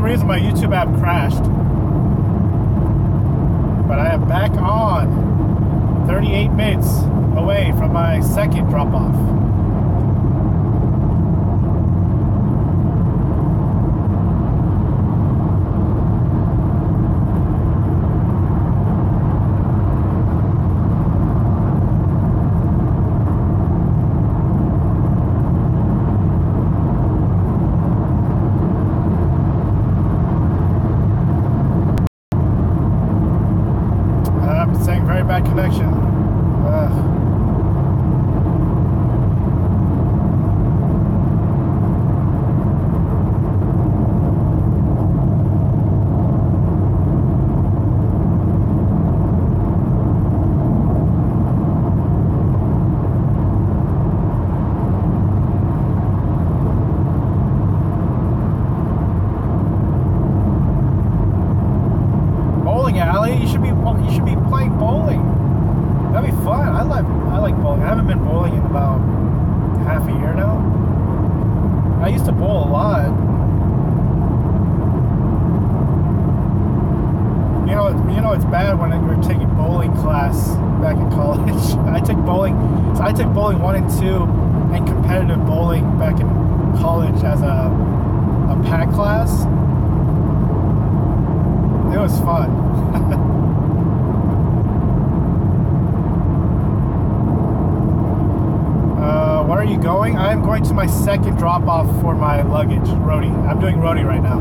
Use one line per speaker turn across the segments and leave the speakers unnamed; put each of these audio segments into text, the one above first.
reason my YouTube app crashed. But I am back on. 38 minutes away from my second drop-off. Connection. Bowling alley. You should be playing bowling. That'd be fun. I like bowling. I haven't been bowling in about half a year now. I used to bowl a lot. You know it's bad when we were taking bowling class back in college. I took bowling 1 and 2 and competitive bowling back in college as a pack class. It was fun. Where are you going? I am going to my second drop-off for my luggage, Roadie. I'm doing Roadie right now.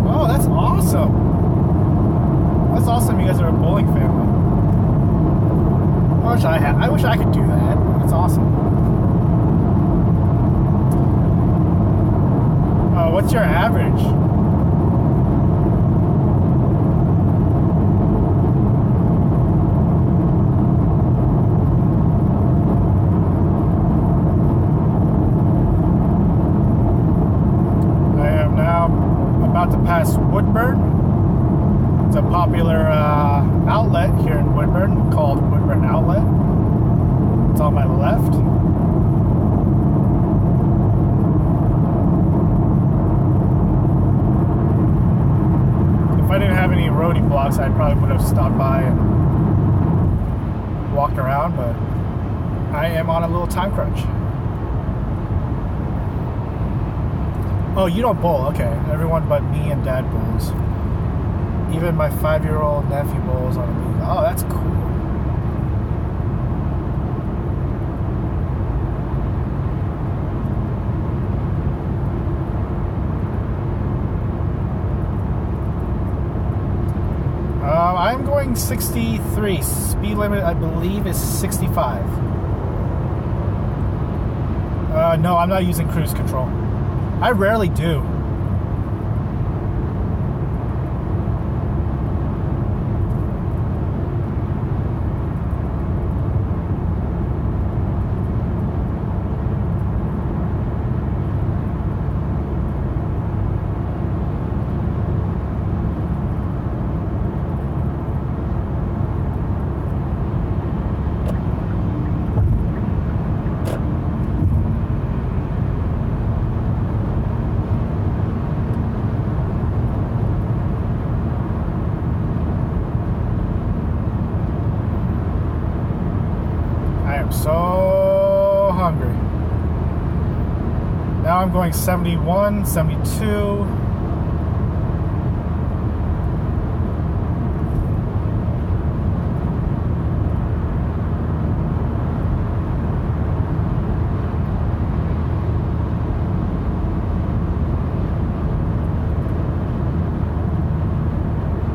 Oh, that's awesome. That's awesome you guys are a bowling family. I wish I could do that. That's awesome. What's your average? I am now about to pass Woodburn. It's a popular outlet here in Woodburn called Woodburn Outlet. It's on my left. If I didn't have any roadie blocks, I probably would have stopped by and walked around, but I am on a little time crunch. Oh, you don't bowl? Okay. Everyone but me and Dad bowls. Even my 5-year-old nephew bowls on a league. Oh, that's cool. I'm going 63. Speed limit, I believe, is 65. No, I'm not using cruise control. I rarely do. So hungry. Now I'm going 71, 72.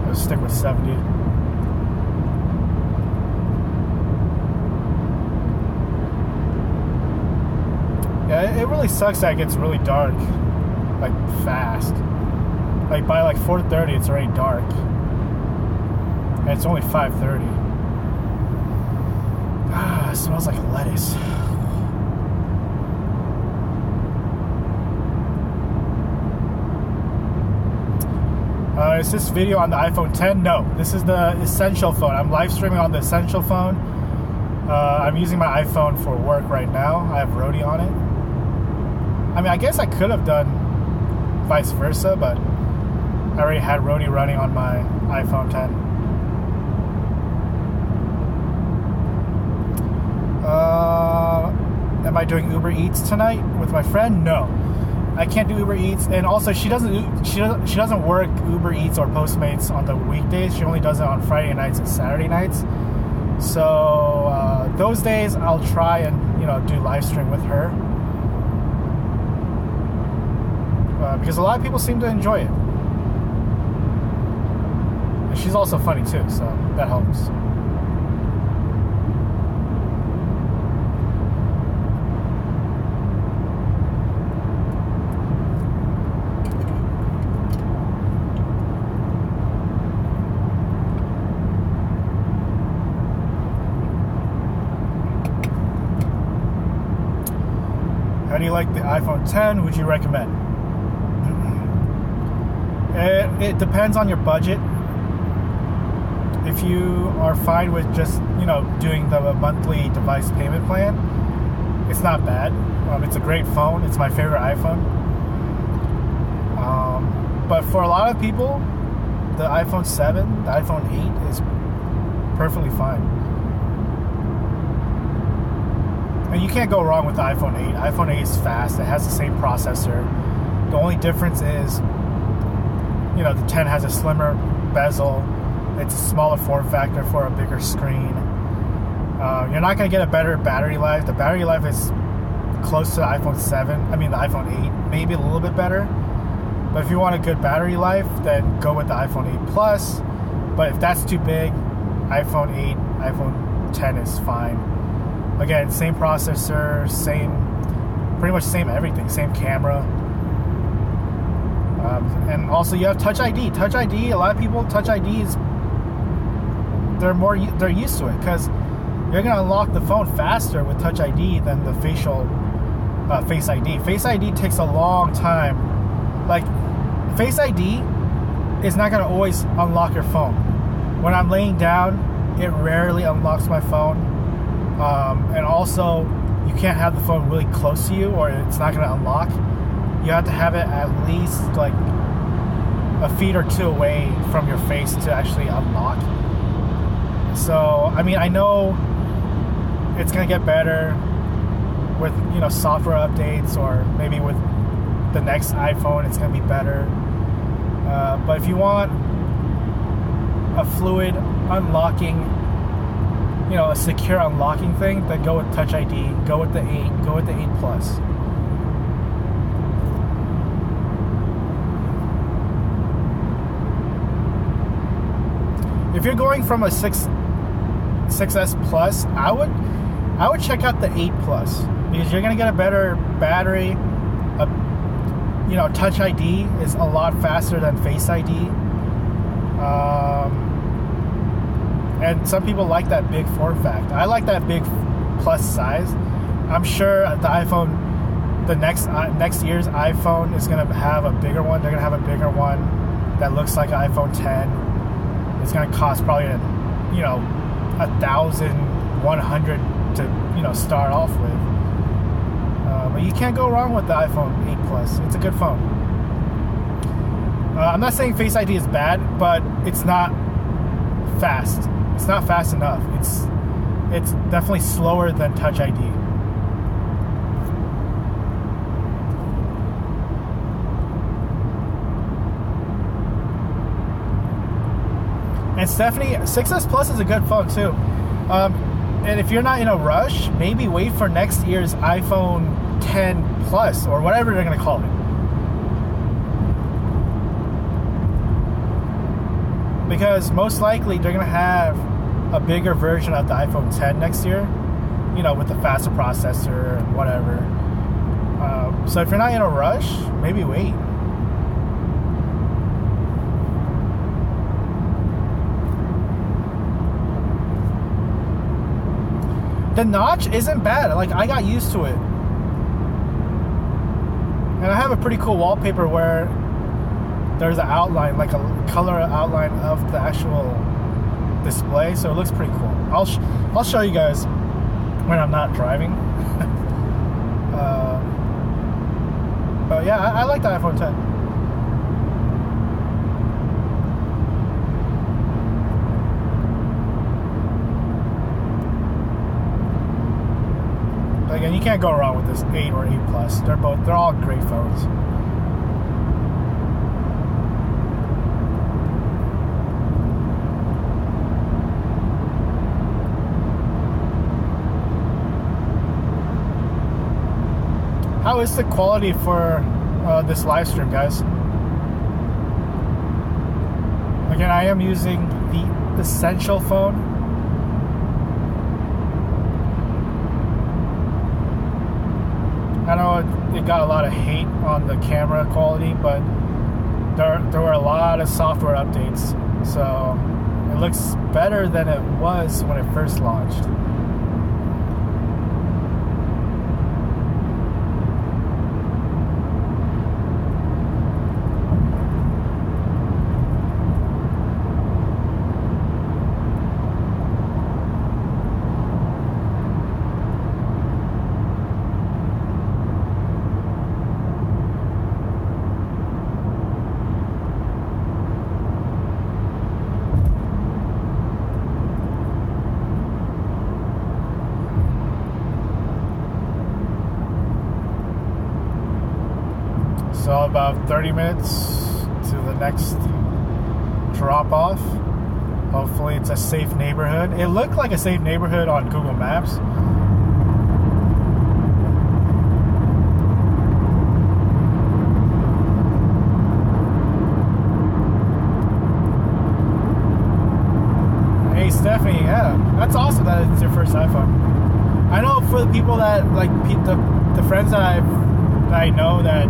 Let's stick with 70. Yeah, it really sucks that it gets really dark, like, fast. Like, by, like, 4:30, it's already dark. And it's only 5:30. Ah, it smells like lettuce. Is this video on the iPhone 10? No, this is the Essential phone. I'm live streaming on the Essential phone. I'm using my iPhone for work right now. I have Roadie on it. I mean, I guess I could have done vice versa, but I already had Roadie running on my iPhone 10. Am I doing UberEATS tonight with my friend? No, I can't do UberEATS. And also, she doesn't work UberEATS or Postmates on the weekdays. She only does it on Friday nights and Saturday nights. So those days I'll try and do live stream with her, because a lot of people seem to enjoy it. And she's also funny too, so that helps. How do you like the iPhone 10? Would you recommend? It depends on your budget. If you are fine with just, doing the monthly device payment plan, it's not bad. It's a great phone. It's my favorite iPhone. But for a lot of people, the iPhone 7, the iPhone 8 is perfectly fine. And you can't go wrong with the iPhone 8. iPhone 8 is fast. It has the same processor. The only difference is, the 10 has a slimmer bezel. It's a smaller form factor for a bigger screen. You're not going to get a better battery life. The battery life is close to the iPhone 7. I mean, the iPhone 8. Maybe a little bit better. But if you want a good battery life, then go with the iPhone 8 Plus. But if that's too big, iPhone 8, iPhone 10 is fine. Again, same processor, pretty much same everything, same camera. And also you have Touch ID. Touch ID, a lot of people, Touch IDs, they're used to it, because you're going to unlock the phone faster with Touch ID than the Face ID. Face ID takes a long time. Like, Face ID is not going to always unlock your phone. When I'm laying down, it rarely unlocks my phone. And also, you can't have the phone really close to you, or it's not going to unlock. You have to have it at least like a feet or two away from your face to actually unlock. So, I mean, I know it's going to get better with, software updates, or maybe with the next iPhone, it's going to be better. But if you want a fluid unlocking, a secure unlocking thing, then go with Touch ID, go with the 8, go with the 8 Plus. If you're going from a 6S Plus, I would check out the 8 Plus, because you're gonna get a better battery. Touch ID is a lot faster than Face ID. And some people like that big form factor. I like that big plus size. I'm sure the next year's iPhone is going to have a bigger one. They're going to have a bigger one that looks like an iPhone 10. It's going to cost probably $1,100 to start off with. But you can't go wrong with the iPhone 8 Plus. It's a good phone. I'm not saying Face ID is bad, but it's not fast. It's not fast enough. It's definitely slower than Touch ID. And Stephanie, 6S Plus is a good phone too. And if you're not in a rush, maybe wait for next year's iPhone 10 Plus, or whatever they're going to call it. Because most likely they're going to have a bigger version of the iPhone 10 next year, with the faster processor and whatever. So if you're not in a rush, maybe wait. The notch isn't bad. Like, I got used to it. And I have a pretty cool wallpaper where there's an outline, like a color outline of the actual display, so it looks pretty cool. I'll show you guys when I'm not driving. But yeah, I like the iPhone 10. But again, you can't go wrong with this 8 or 8 Plus. They're all great phones. How is the quality for this live stream, guys? Again, I am using the Essential phone. I know it got a lot of hate on the camera quality, but there were a lot of software updates, so it looks better than it was when it first launched. So about 30 minutes to the next drop off. Hopefully it's a safe neighborhood. It looked like a safe neighborhood on Google Maps. Hey Stephanie, yeah, that's awesome that it's your first iPhone. I know for the people that like the friends that I know that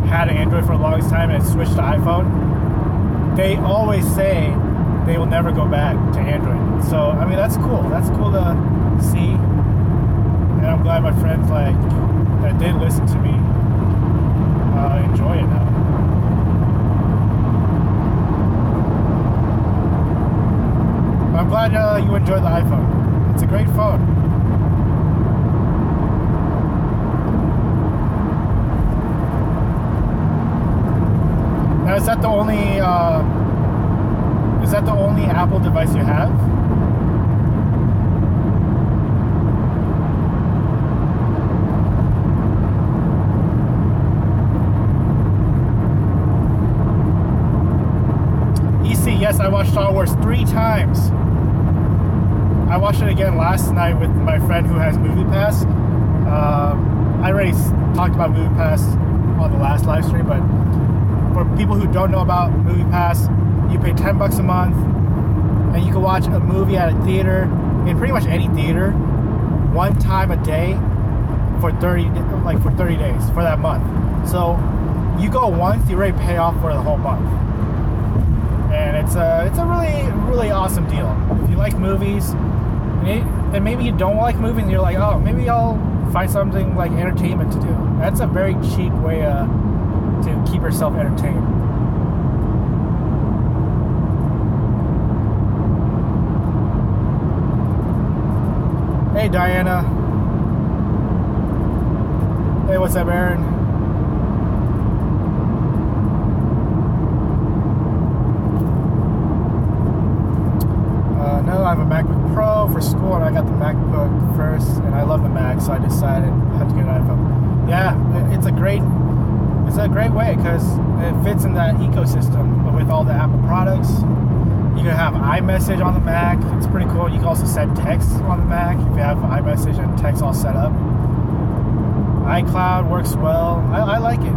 had an Android for the longest time and switched to iPhone, they always say they will never go back to Android. So I mean, that's cool. That's cool to see, and I'm glad my friends like that did listen to me enjoy it now. I'm glad you enjoyed the iPhone. It's a great phone. Now, is that the only Apple device you have? EC, yes, I watched Star Wars 3 times. I watched it again last night with my friend who has MoviePass. I already talked about MoviePass on the last live stream, but for people who don't know about MoviePass, you pay $10 a month, and you can watch a movie at a theater, in pretty much any theater, one time a day for 30 days for that month. So you go once, you already pay off for the whole month, and it's a really awesome deal. If you like movies, and maybe you don't like movies, and you're like, oh, maybe I'll find something like entertainment to do. That's a very cheap way to keep yourself entertained. Hey Diana. Hey, what's up, Aaron? No, I have a MacBook Pro for school, and I got the MacBook first, and I love the Mac, so I decided I have to get an iPhone. Yeah, it's a great way because it fits in that ecosystem with all the Apple products. You can have iMessage on the Mac. It's pretty cool. You can also send text on the Mac if you have iMessage and text all set up. iCloud works well. I like it.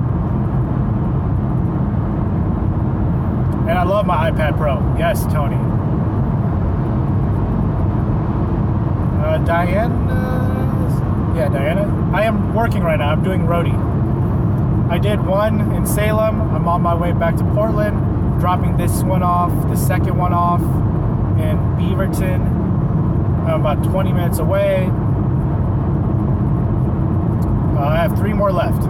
And I love my iPad Pro. Yes, Tony. Diana. I am working right now. I'm doing Roadie. I did one in Salem. I'm on my way back to Portland, dropping this one off, the second one off in Beaverton. I'm about 20 minutes away. I have 3 more left.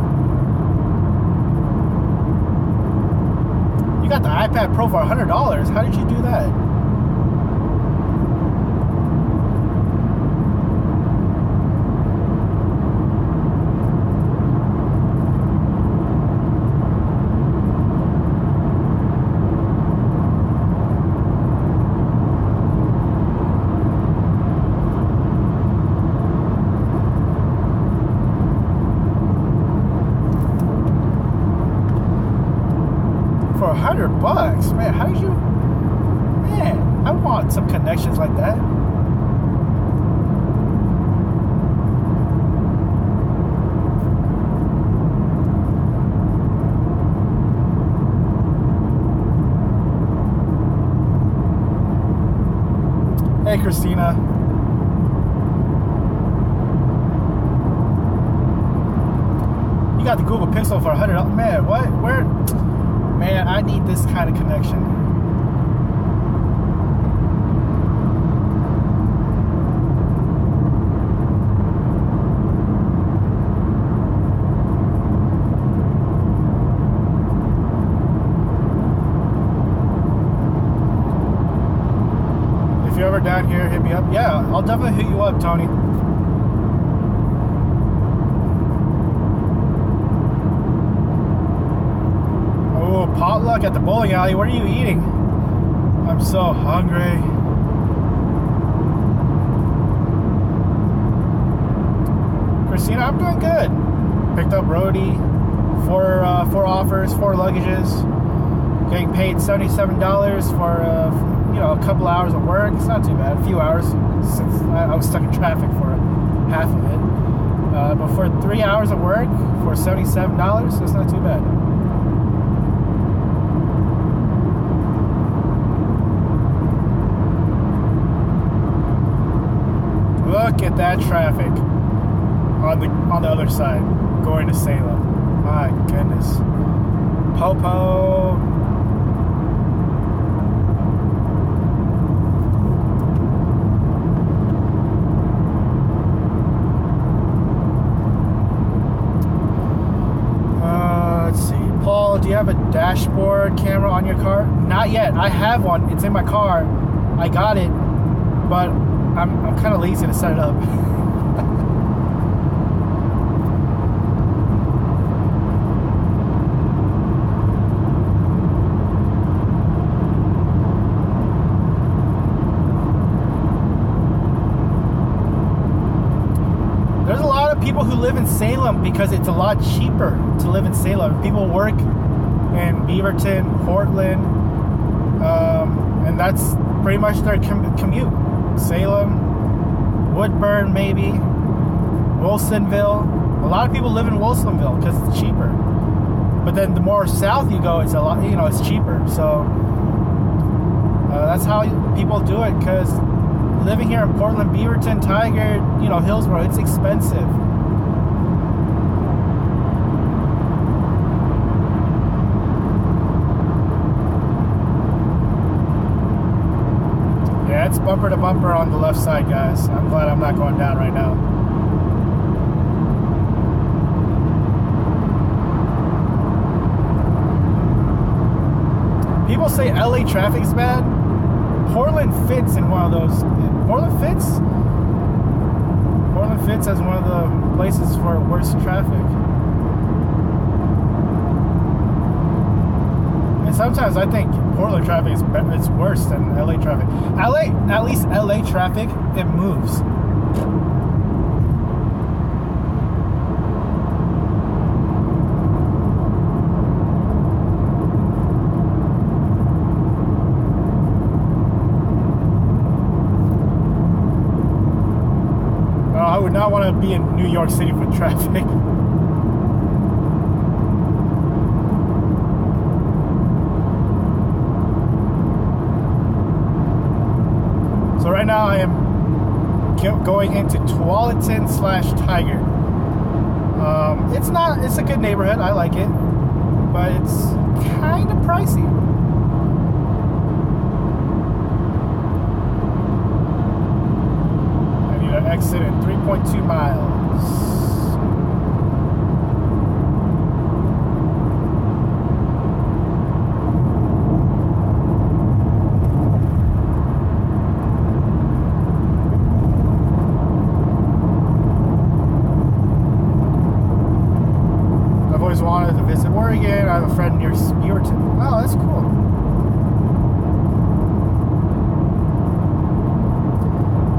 You You got the iPad Pro for $100. How did you do that? For $100, man, how did you, man, I want some connections like that. Hey, Christina. You got the Google Pixel for $100, man, what, where? Man, I need this kind of connection. If you're ever down here, hit me up. Yeah, I'll definitely hit you up, Tony. Potluck at the bowling alley. What are you eating? I'm so hungry. Christina, I'm doing good. Picked up Roadie, four offers, 4 luggages. Getting paid $77 for a couple hours of work. It's not too bad. A few hours since I was stuck in traffic for half of it. But for 3 hours of work for $77, it's not too bad. Look at that traffic on the other side, going to Salem. My goodness. Popo. Let's see. Paul, do you have a dashboard camera on your car? Not yet. I have one. It's in my car. I got it, but I'm kind of lazy to set it up. There's a lot of people who live in Salem because it's a lot cheaper to live in Salem. People work in Beaverton, Portland, and that's pretty much their commute. Salem, Woodburn, maybe Wilsonville. A lot of people live in Wilsonville because it's cheaper. But then the more south you go, it's a lot. It's cheaper. So that's how people do it. Because living here in Portland, Beaverton, Tiger, Hillsborough, it's expensive. It's bumper to bumper on the left side, guys. I'm glad I'm not going down right now. People say LA traffic's bad. Portland fits in one of those. Portland fits as one of the places for worst traffic. And sometimes I think Portland traffic is worse than LA traffic. At least LA traffic, it moves. I would not want to be in New York City with traffic. So right now I am going into Tualatin/Tiger. It's a good neighborhood. I like it, but it's kind of pricey. I need to exit in 3.2 miles. have a friend near Beaverton. Oh, that's cool.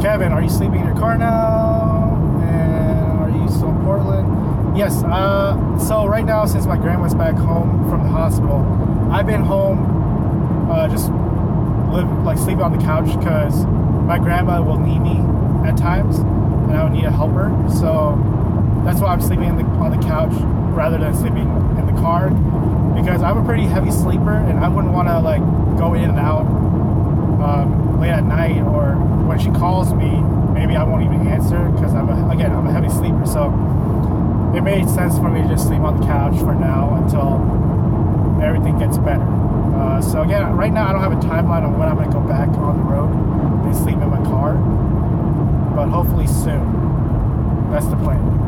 Kevin, are you sleeping in your car now? And are you still in Portland? Yes. So right now, since my grandma's back home from the hospital, I've been home, just sleeping on the couch because my grandma will need me at times, and I would need a helper. So that's why I'm sleeping on the couch rather than sleeping in the car, because I'm a pretty heavy sleeper, and I wouldn't want to go in and out late at night, or when she calls me, maybe I won't even answer because I'm a heavy sleeper. So it made sense for me to just sleep on the couch for now until everything gets better. So again, right now I don't have a timeline on when I'm going to go back on the road and sleep in my car, but hopefully soon. That's the plan.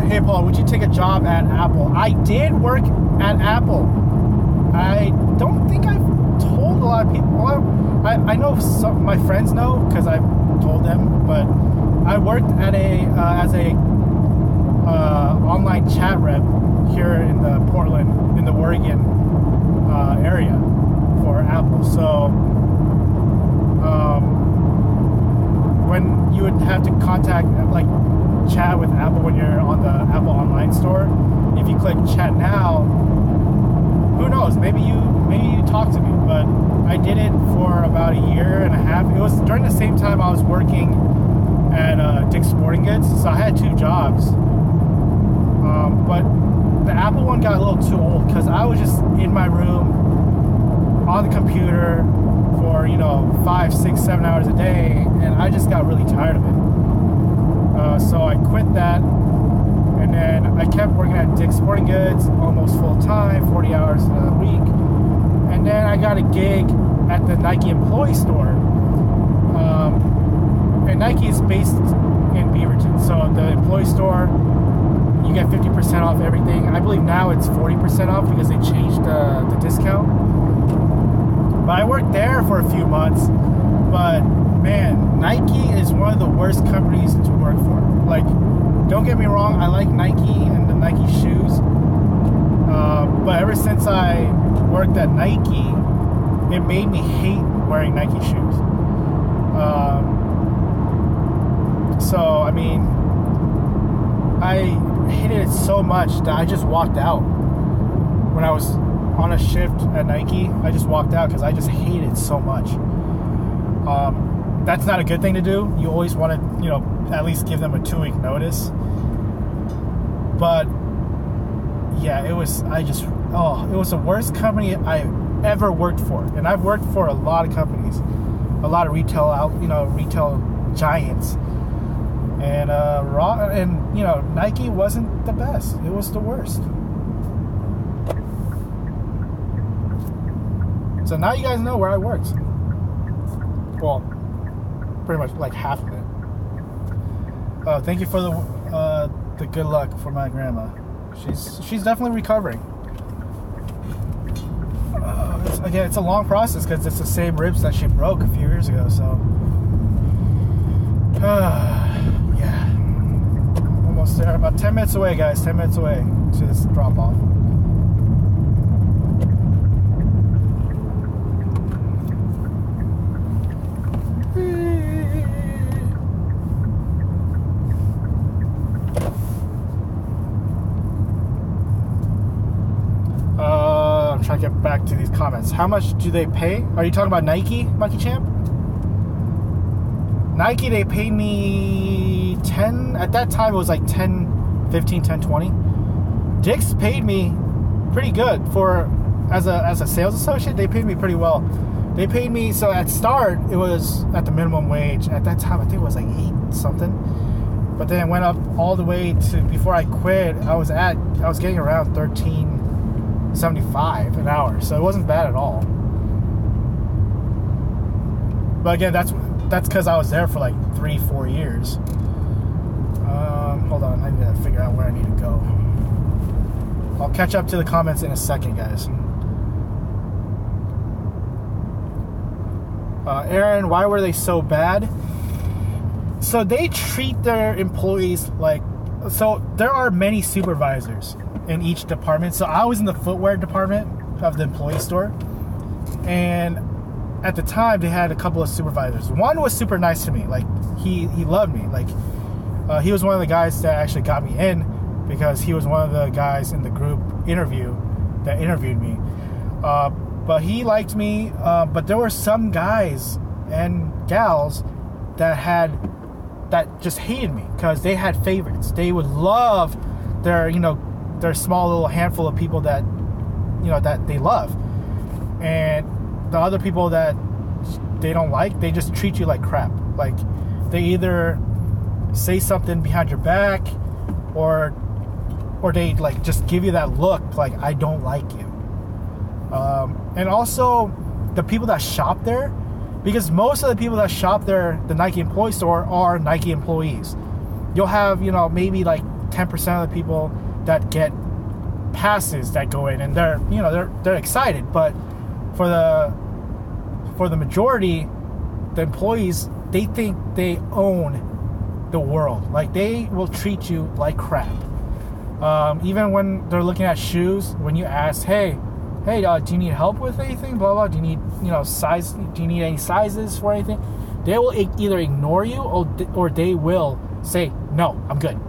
Hey Paul, would you take a job at Apple? I did work at Apple. I don't think I've told a lot of people. Well, I know some of my friends know because I've told them, but I worked at as a online chat rep here in the Portland, in the Oregon area for Apple. So when you would have to contact chat with Apple when you're on the Apple online store, if you click chat now, who knows, maybe you talk to me. But I did it for about a year and a half. It was during the same time I was working at Dick's Sporting Goods, so I had two jobs. But the Apple one got a little too old because I was just in my room on the computer for 5, 6, 7 hours a day, and I just got really tired of it. So I quit that, and then I kept working at Dick's Sporting Goods almost full time, 40 hours a week, and then I got a gig at the Nike employee store, and Nike is based in Beaverton, so the employee store, you get 50% off everything. I believe now it's 40% off because they changed the discount. But I worked there for a few months, but man, Nike is one of the worst companies to work for. Don't get me wrong, I like Nike and the Nike shoes, but ever since I worked at Nike, it made me hate wearing Nike shoes. So I mean, I hated it so much that I just walked out. When I was on a shift at Nike, I just walked out because I just hated it so much. That's not a good thing to do. You always want to, at least give them a 2-week notice. But yeah, it was the worst company I ever worked for. And I've worked for a lot of companies, a lot of retail giants. And Nike wasn't the best. It was the worst. So now you guys know where I worked. Well, pretty much half of it. Thank you for the good luck for my grandma. She's definitely recovering. It's a long process because it's the same ribs that she broke a few years ago. So, yeah, almost there. About 10 minutes away, guys. 10 minutes away to this drop off. Try to get back to these comments. How much do they pay? Are you talking about Nike, Monkey Champ? Nike, they paid me 10. At that time, it was 10, 15, 10, 20. Dick's paid me pretty good for as a sales associate. They paid me pretty well. They paid me, so at start it was at the minimum wage. At that time, I think it was 8 something. But then it went up all the way to, before I quit, I was getting around $13.75 an hour, so it wasn't bad at all. But again, that's because I was there for 3-4 years. Hold on, I need to figure out where I need to go. I'll catch up to the comments in a second, guys. Aaron, why were they so bad? So they treat their employees like, so there are many supervisors in each department. So I was in the footwear department of the employee store, and at the time they had a couple of supervisors. One was super nice to me, like he loved me, like he was one of the guys that actually got me in, because he was one of the guys in the group interview that interviewed me. But he liked me, but there were some guys and gals that just hated me because they had favorites. They would love their small little handful of people that that they love, and the other people that they don't like, they just treat you like crap. Like they either say something behind your back, or they like just give you that look like, I don't like you. And also the people that shop there, because most of the people that shop there, the Nike employee store, are Nike employees. You'll have, maybe like 10% of the people that get passes that go in, and they're excited. But for the majority, the employees, they think they own the world. Like they will treat you like crap. Even when they're looking at shoes, when you ask, hey, do you need help with anything? Blah blah. Do you need size? Do you need any sizes for anything? They will either ignore you, or they will say, no, I'm good,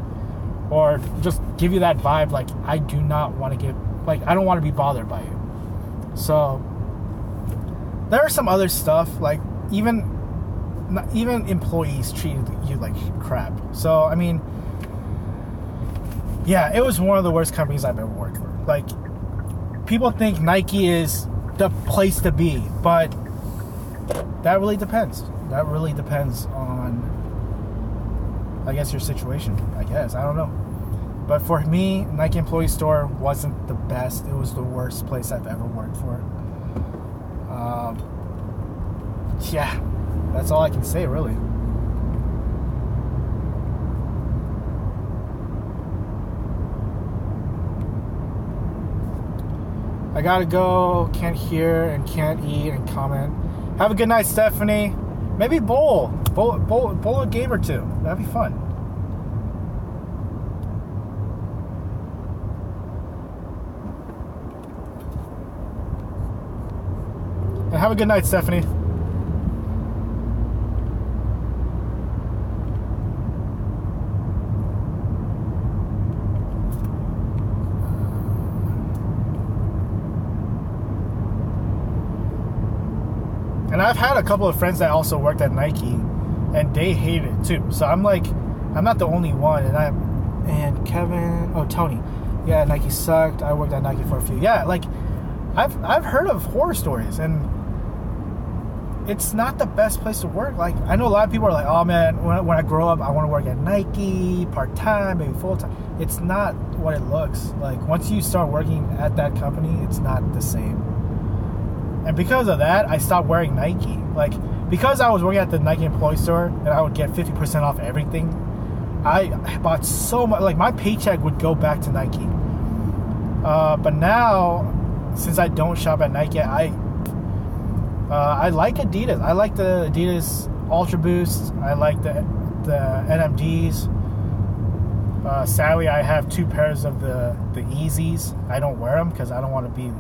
or just give you that vibe like, I do not want to I don't want to be bothered by you. So there are some other stuff, like even employees treat you like crap. So I mean, yeah, it was one of the worst companies I've ever worked for. Like, people think Nike is the place to be, but that really depends. That really depends on, I guess, your situation. I don't know. But for me, Nike employee store wasn't the best. It was the worst place I've ever worked for. Yeah, that's all I can say, really. I gotta go. Can't hear and can't eat and comment. Have a good night, Stephanie. Maybe bowl a game or two. That'd be fun. And have a good night, Stephanie. And I've had a couple of friends that also worked at Nike, and they hated it too. So I'm like, I'm not the only one. And Tony, yeah, Nike sucked. I worked at Nike for a few. Yeah, like I've heard of horror stories, and it's not the best place to work. Like, I know a lot of people are like, oh man, when I grow up, I want to work at Nike part-time, maybe full-time. It's not what it looks like. Once you start working at that company, it's not the same. And because of that, I stopped wearing Nike. Like, because I was working at the Nike employee store and I would get 50% off everything, I bought so much. Like, my paycheck would go back to Nike. But now, since I don't shop at Nike, I like Adidas. I like the Adidas Ultra Boosts. I like the NMDs. Sadly, I have 2 pairs of the Yeezys. I don't wear them because I don't want to be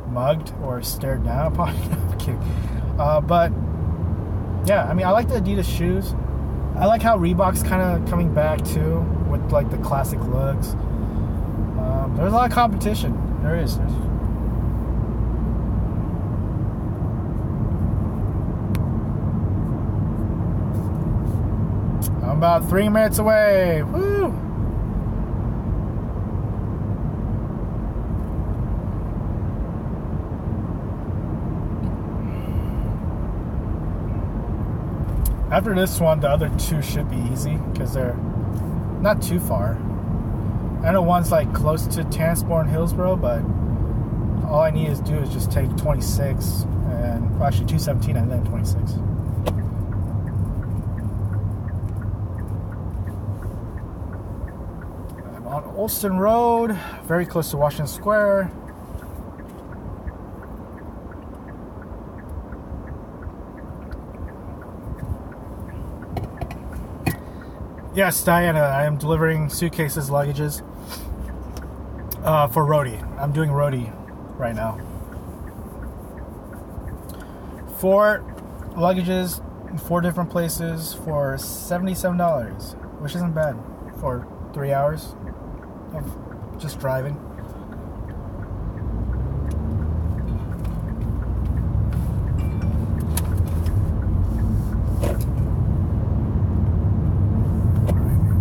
mugged or stared down upon. I'm kidding. But yeah, I mean, I like the Adidas shoes. I like how Reebok's kind of coming back too, with like the classic looks. There's a lot of competition. There is. I'm about 3 minutes away. Woo! After this one, the other 2 should be easy because they're not too far. I know one's like close to Tansport and Hillsborough, but all I need to do is just take 26 and, well, actually 217 and then 26. I'm on Olston Road, very close to Washington Square. Yes, Diana, I am delivering suitcases, luggages for Roadie. I'm doing Roadie right now. 4 luggages in 4 different places for $77, which isn't bad for 3 hours of just driving.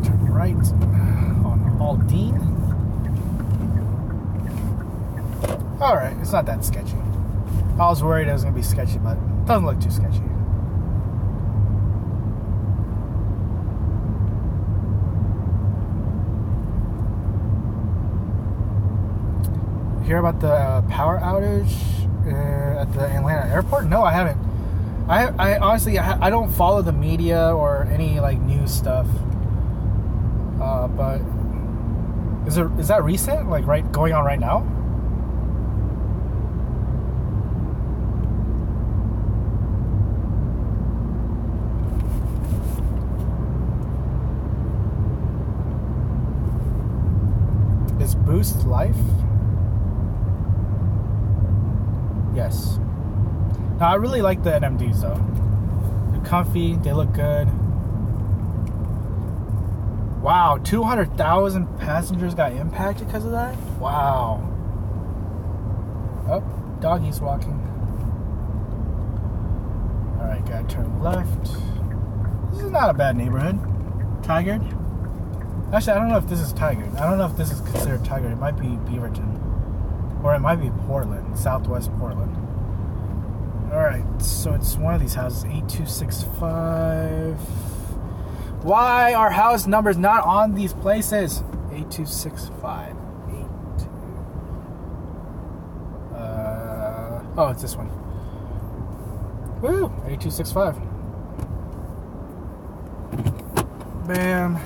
Turn right on Aldine. Alright, it's not that sketchy. I was worried it was going to be sketchy, but it doesn't look too sketchy. Hear about the power outage at the Atlanta airport? No, I haven't. I honestly, I don't follow the media or any like news stuff. But is that recent? Like going on right now? Is Boost Life? Yes. Now, I really like the NMDs though. They're comfy, they look good. Wow, 200,000 passengers got impacted because of that? Wow. Oh, doggy's walking. Alright, gotta turn left. This is not a bad neighborhood. Tigard? Actually, I don't know if this is Tigard. I don't know if this is considered Tigard. It might be Beaverton. Or it might be Portland, Southwest Portland. Alright, so it's one of these houses, 8265. Why are house numbers not on these places? 8265. Oh, it's this one. Woo! 8265. Bam.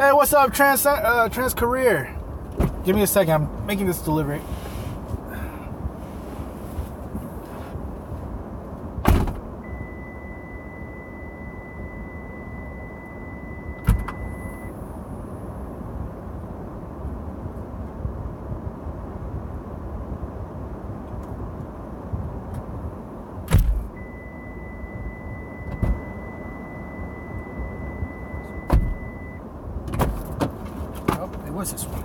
Hey, what's up, Trans Career? Give me a second. I'm making this delivery. Oh, it was this one.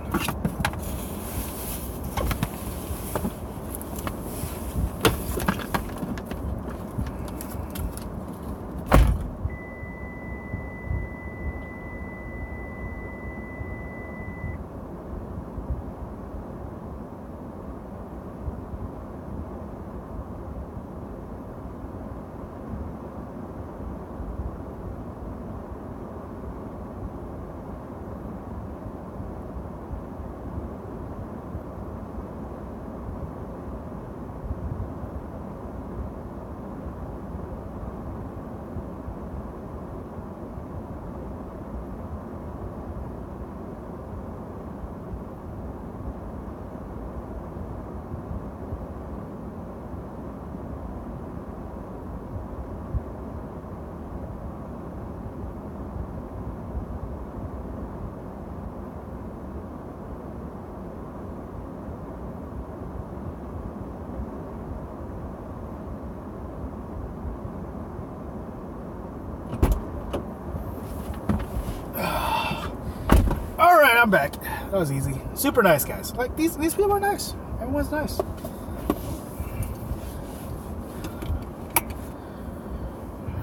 Alright, I'm back. That was easy. Super nice guys. Like these people are nice. Everyone's nice.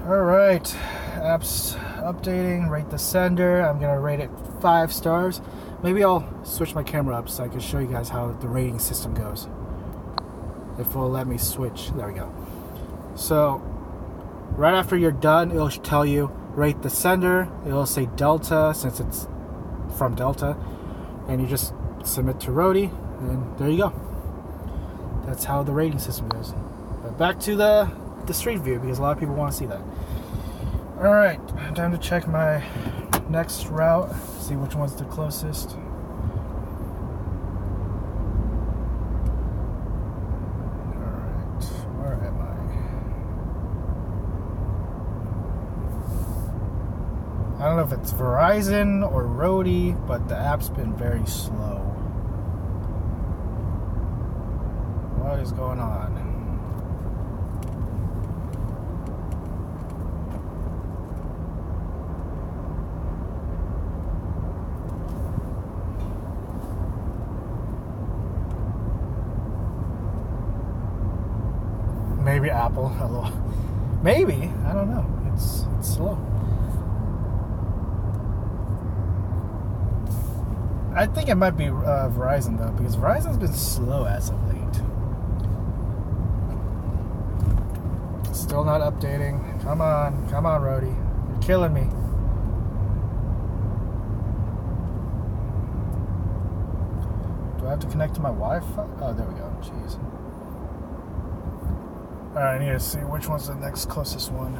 Alright. Apps updating. Rate the sender. I'm gonna rate it 5 stars. Maybe I'll switch my camera up so I can show you guys how the rating system goes. If it'll let me switch. There we go. So right after you're done, it'll tell you rate the sender. It'll say Delta since it's from Delta, and you just submit to Roadie, and there you go. That's how the rating system goes. But back to the street view, because a lot of people want to see that. Alright, time to check my next route, see which one's the closest. Alright, where am I don't know if it's Verizon or Roadie, but the app's been very slow. What is going on? Maybe Apple. Hello. Maybe. I don't know. It's slow. I think it might be Verizon though, because Verizon's been slow as of late. Still not updating. Come on, Roadie. You're killing me. Do I have to connect to my Wi-Fi? Oh, there we go. Jeez. Alright, I need to see which one's the next closest one.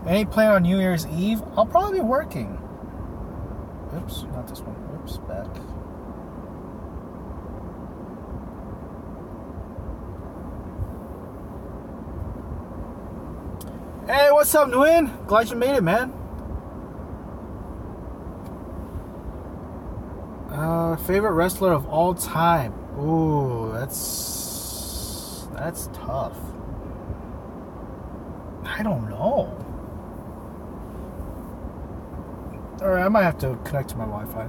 Any plan on New Year's Eve? I'll probably be working. Oops, not this one. Oops, back. Hey, what's up, Nguyen? Glad you made it, man. Favorite wrestler of all time? Ooh, that's tough. I don't know. Alright, I might have to connect to my Wi-Fi.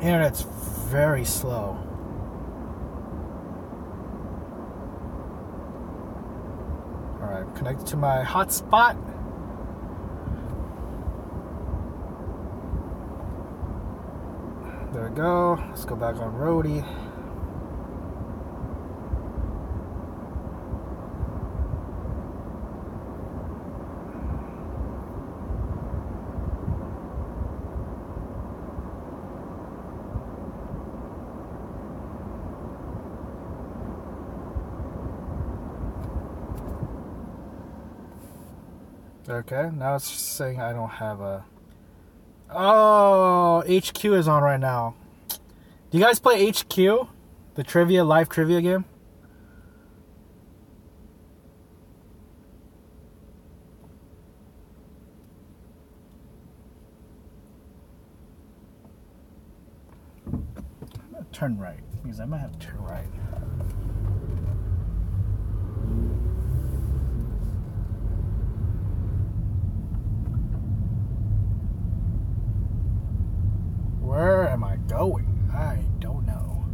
Internet's very slow. Alright, connected to my hotspot. There we go. Let's go back on Roadie. Okay, now it's saying I don't have a... Oh, HQ is on right now. Do you guys play HQ? The live trivia game? I'm gonna turn right, because I might have to turn right. Where am I going? I don't know.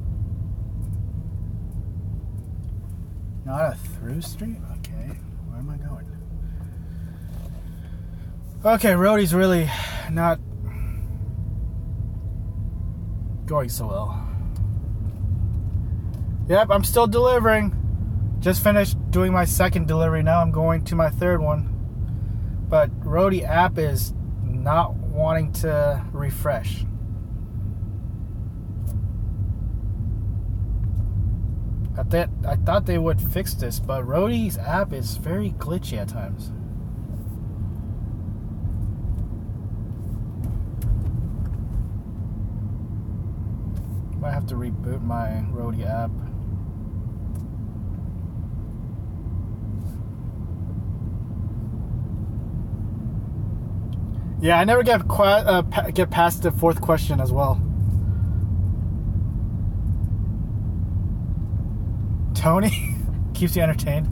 Not a through street? Okay. Where am I going? Okay, Roadie's really not going so well. Yep, I'm still delivering. Just finished doing my second delivery. Now I'm going to my third one. But Roadie app is not wanting to refresh. I thought they would fix this, but Roadie's app is very glitchy at times. Might have to reboot my Roadie app. Yeah, I never get past the fourth question as well. Tony keeps you entertained.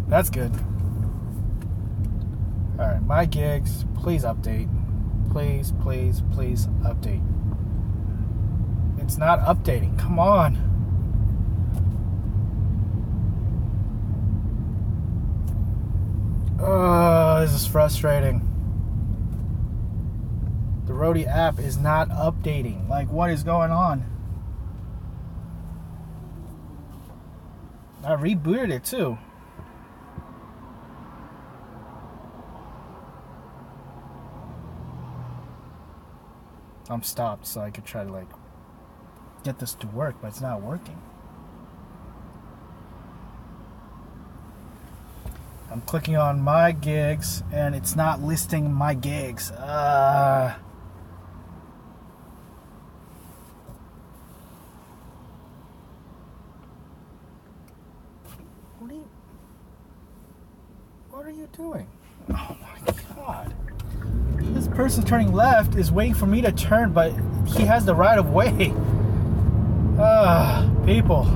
That's good. Alright, my gigs. Please update. Please update. It's not updating. Come on. Oh, this is frustrating. The Roadie app is not updating. Like, what is going on? I rebooted it too. I'm stopped so I could try to like get this to work, but it's not working. I'm clicking on my gigs and it's not listing my gigs. What are you doing? Oh my God. This person turning left is waiting for me to turn, but he has the right of way. People.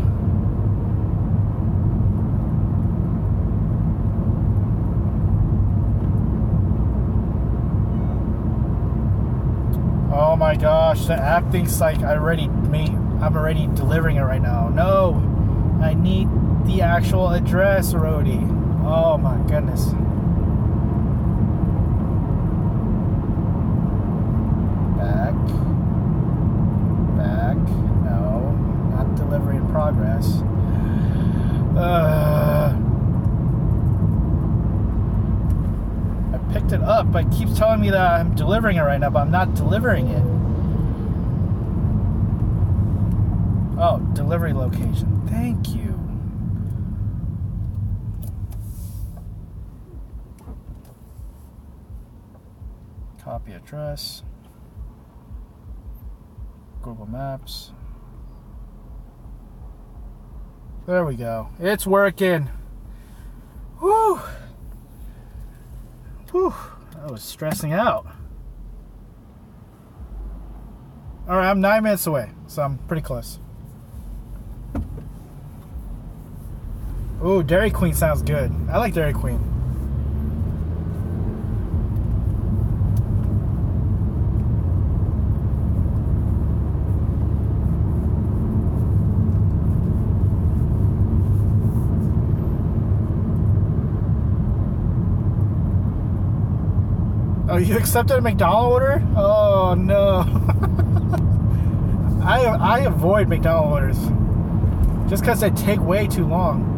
Oh my gosh, the app thinks like I'm already delivering it right now. No, I need the actual address, Roadie. Oh my goodness. Back. No, not delivery in progress. I picked it up, but it keeps telling me that I'm delivering it right now, but I'm not delivering it. Oh, delivery location. Thank you. Copy address. Google Maps. There we go. It's working. Whew. Whew. I was stressing out. Alright, I'm 9 minutes away, so I'm pretty close. Ooh, Dairy Queen sounds good. I like Dairy Queen. Oh, you accepted a McDonald's order? Oh no. I avoid McDonald's orders just because they take way too long.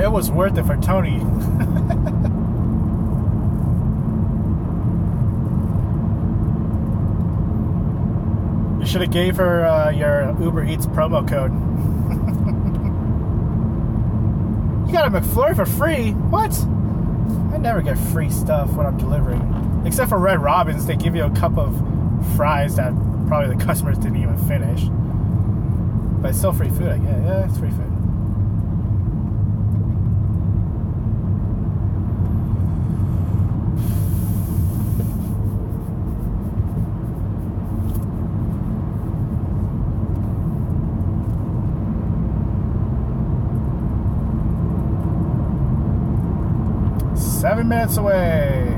It was worth it for Tony. You should have gave her your UberEATS promo code. You got a McFlurry for free? What? I never get free stuff when I'm delivering. Except for Red Robin's, they give you a cup of fries that probably the customers didn't even finish. But it's still free food, I guess. Yeah, it's free food. Seven minutes away.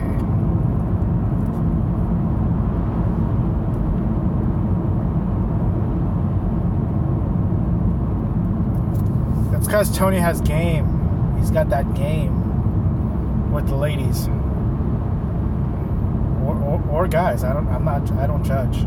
That's because Tony has game. He's got that game with the ladies or guys. I don't judge.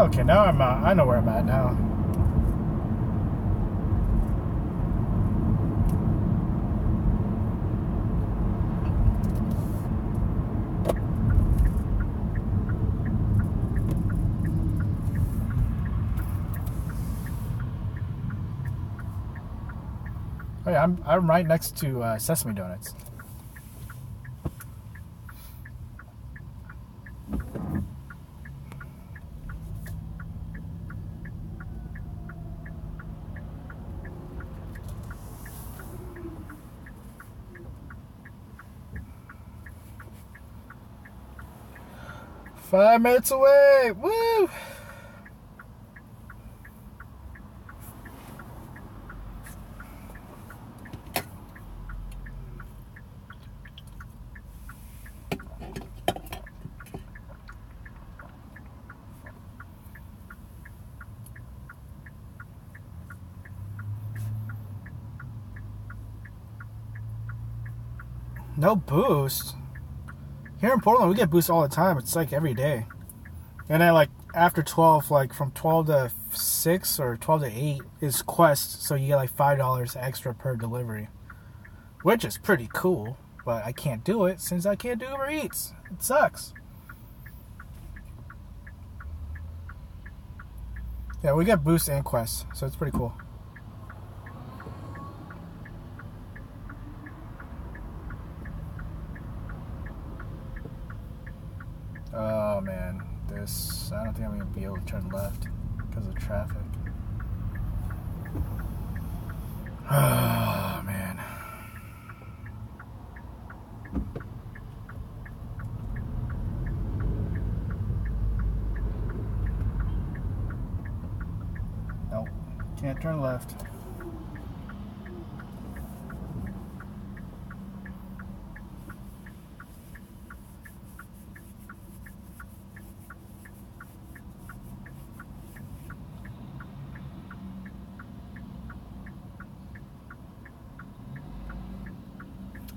Okay, now I know where I'm at now. Oh yeah, I'm right next to Sesame Donuts. Five minutes away. Woo! No boost. Here in Portland, we get boosts all the time. It's like every day. And then like after 12, like from 12 to 6 or 12 to 8 is Quest. So you get like $5 extra per delivery. Which is pretty cool. But I can't do it since I can't do UberEATS. It sucks. Yeah, we get boost and Quest. So it's pretty cool. Oh man, this, I don't think I'm going to be able to turn left because of traffic. Oh man. Nope, can't turn left.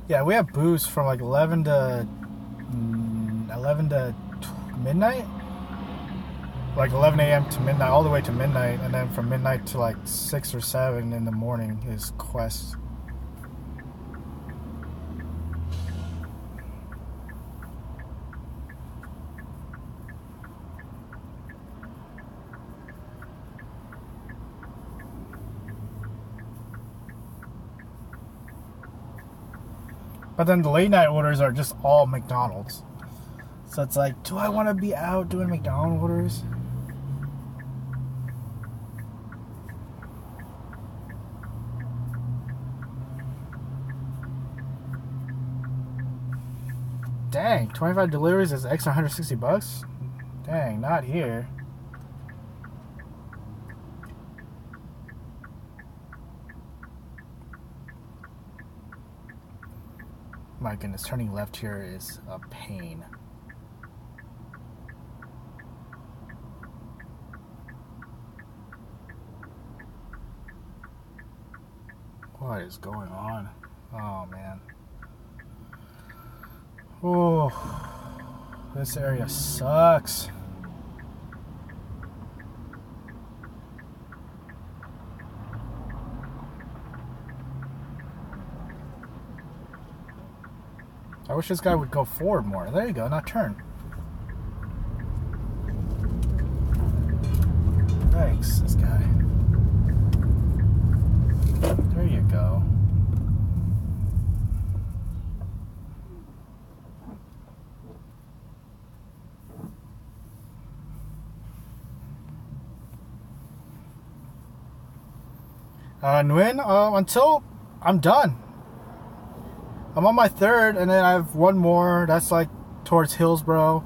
Yeah, we have boosts from like 11 to midnight. Like 11 a.m. to midnight, all the way to midnight. And then from midnight to like 6 or 7 in the morning is Quest. But then the late night orders are just all McDonald's. So it's like, do I want to be out doing McDonald's orders? Dang, 25 deliveries is extra $160? Dang, not here. My goodness, turning left here is a pain. What is going on? Oh man. Oh, this area sucks. I wish this guy would go forward more. There you go, not turn. Thanks, this guy. There you go. Nguyen, until I'm done. I'm on my third, and then I have one more. That's like towards Hillsboro.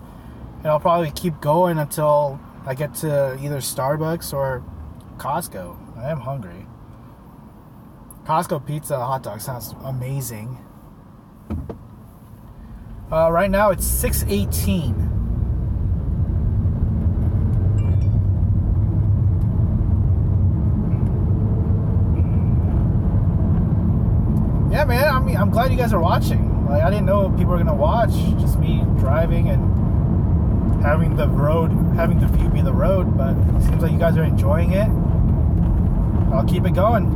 And I'll probably keep going until I get to either Starbucks or Costco. I am hungry. Costco pizza hot dog sounds amazing. Right now it's 6:18. Yeah, man. I mean, I'm glad you guys are watching. Like, I didn't know people were gonna watch. Just me driving and having the view be the road. But it seems like you guys are enjoying it. I'll keep it going.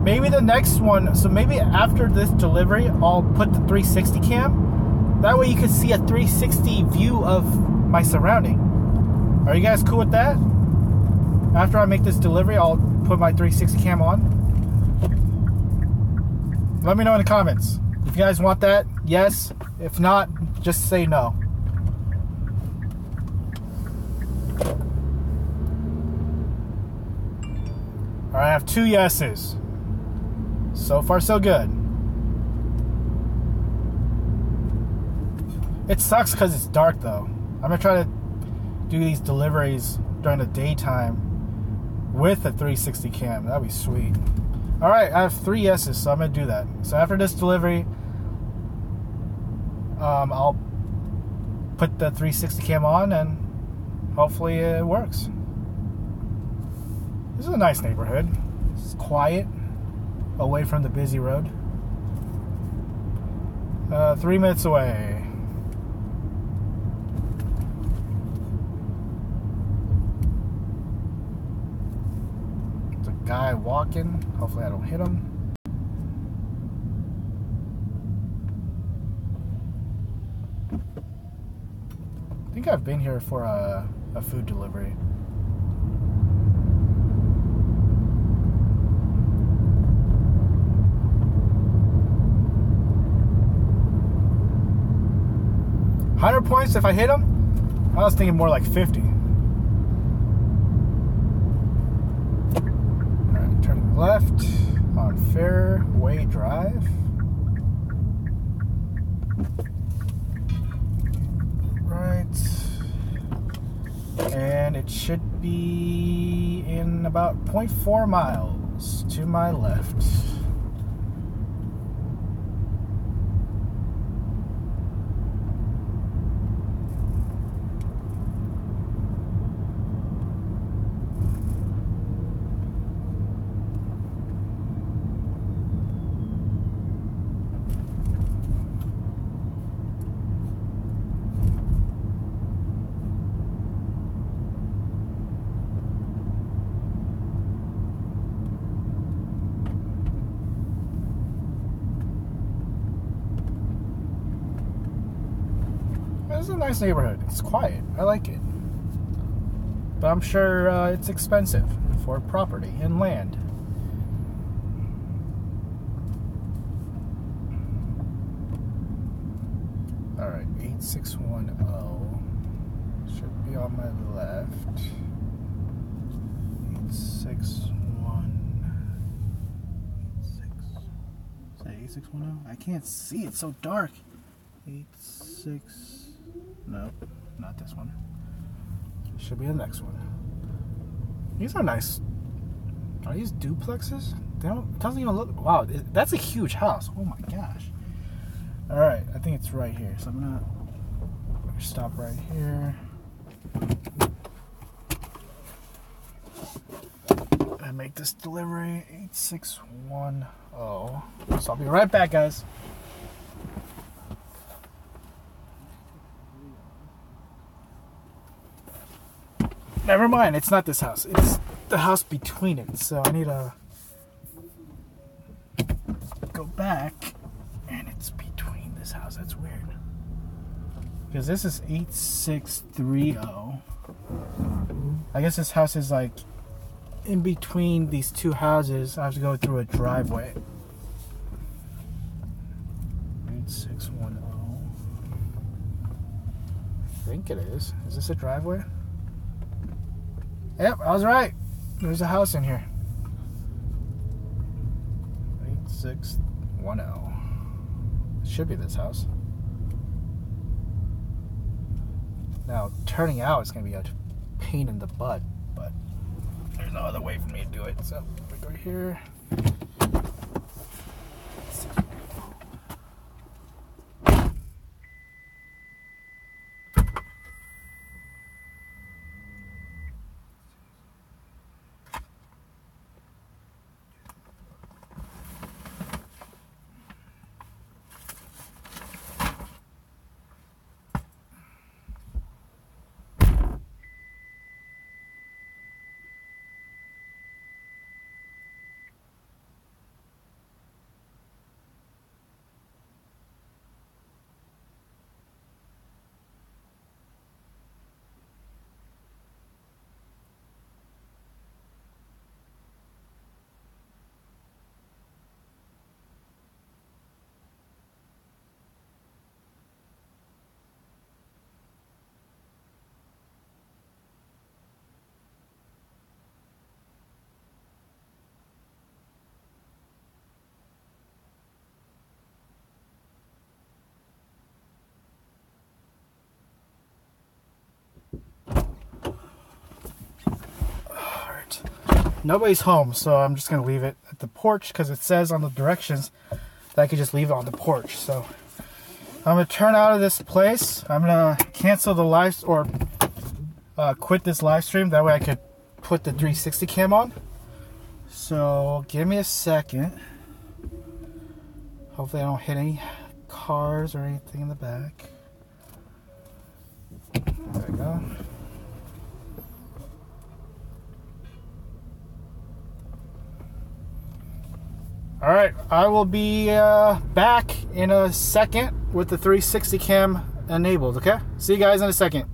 Maybe the next one. So maybe after this delivery, I'll put the 360 cam. That way you can see a 360 view of my surrounding. Are you guys cool with that? After I make this delivery, I'll put my 360 cam on. Let me know in the comments. If you guys want that, yes. If not, just say no. Alright, I have 2 yeses. So far, so good. It sucks because it's dark, though. I'm going to try to do these deliveries during the daytime with a 360 cam. That'd be sweet. Alright, I have 3 yeses, so I'm going to do that. So after this delivery, I'll put the 360 cam on and hopefully it works. This is a nice neighborhood. It's quiet. away from the busy road. 3 minutes away. There's a guy walking. Hopefully I don't hit him. I think I've been here for a food delivery. $100 points if I hit him? I was thinking more like 50. Alright, turning left on Fairway Drive. Right. And it should be in about 0.4 miles to my left. It's a nice neighborhood. It's quiet. I like it. But I'm sure it's expensive for property and land. Alright, 8610 should be on my left. 8610? I can't see. It's so dark. 86. Nope, not this one. Should be the next one. These are nice. Are these duplexes? They don't. It doesn't even look. Wow, that's a huge house. Oh my gosh. All right, I think it's right here. So I'm gonna stop right here. And make this delivery 8610. So I'll be right back, guys. Never mind, it's not this house. It's the house between it. So I need to go back, and it's between this house. That's weird. Because this is 8630. I guess this house is like in between these two houses. I have to go through a driveway. 8610. I think it is. Is this a driveway? Yep, I was right. There's a house in here. 8610. It should be this house. Now, turning out is going to be a pain in the butt, but there's no other way for me to do it. So, we go here. Nobody's home, so I'm just going to leave it at the porch because it says on the directions that I could just leave it on the porch. So I'm going to turn out of this place. I'm going to cancel the live or quit this live stream. That way I could put the 360 cam on. So give me a second. Hopefully I don't hit any cars or anything in the back. There we go. All right, I will be back in a second with the 360 cam enabled, okay? See you guys in a second.